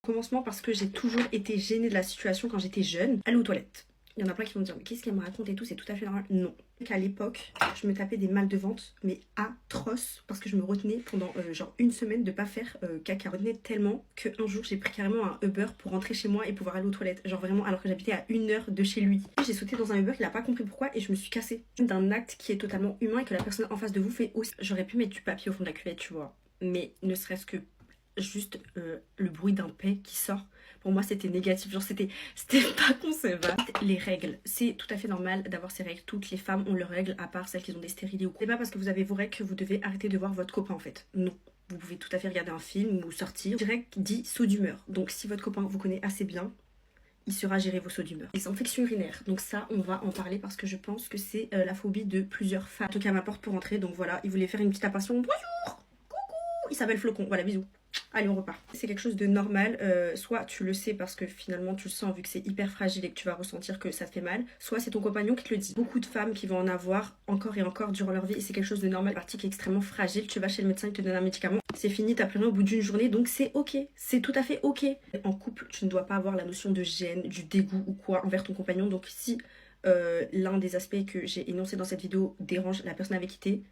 Commencement parce que j'ai toujours été gênée de la situation quand j'étais jeune. Aller aux toilettes. Il y en a plein qui vont me dire mais qu'est-ce qu'elle me raconte et tout, c'est tout à fait normal. Non. À l'époque, je me tapais des mal de ventre, mais atroces, parce que je me retenais pendant genre une semaine de pas faire caca. Je me retenais tellement qu'un jour j'ai pris carrément un Uber pour rentrer chez moi et pouvoir aller aux toilettes. Genre vraiment, alors que j'habitais à 1 heure de chez lui. J'ai sauté dans un Uber, il a pas compris pourquoi et je me suis cassée. D'un acte qui est totalement humain et que la personne en face de vous fait aussi. J'aurais pu mettre du papier au fond de la cuvette, tu vois. Mais ne serait-ce que juste le bruit d'un paix qui sort, pour moi c'était négatif, genre c'était pas concevable. Les règles, c'est tout à fait normal d'avoir ces règles, toutes les femmes ont leurs règles à part celles qui ont des stériles ou quoi. C'est pas parce que vous avez vos règles que vous devez arrêter de voir votre copain en fait, non. Vous pouvez tout à fait regarder un film ou sortir. Direct dit saut d'humeur, donc si votre copain vous connaît assez bien, il saura gérer vos sauts d'humeur. Les infections urinaires, donc ça on va en parler parce que je pense que c'est la phobie de plusieurs femmes. En tout cas ma porte pour rentrer, donc voilà, il voulait faire une petite apparition. Bonjour, coucou, il s'appelle Flocon, voilà bisous. Allez, on repart. C'est quelque chose de normal, soit tu le sais parce que finalement tu le sens vu que c'est hyper fragile et que tu vas ressentir que ça te fait mal, soit c'est ton compagnon qui te le dit. Beaucoup de femmes qui vont en avoir encore et encore durant leur vie et c'est quelque chose de normal. Une partie qui est extrêmement fragile, tu vas chez le médecin, il te donne un médicament, c'est fini, t'as plus rien au bout d'une journée, donc c'est ok, c'est tout à fait ok. En couple, tu ne dois pas avoir la notion de gêne, du dégoût ou quoi envers ton compagnon, donc si l'un des aspects que j'ai énoncé dans cette vidéo dérange la personne avec qui t'es,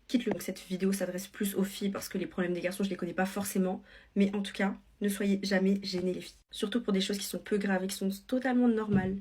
quitte-le. Donc cette vidéo s'adresse plus aux filles parce que les problèmes des garçons je les connais pas forcément, mais en tout cas ne soyez jamais gênés les filles, surtout pour des choses qui sont peu graves et qui sont totalement normales.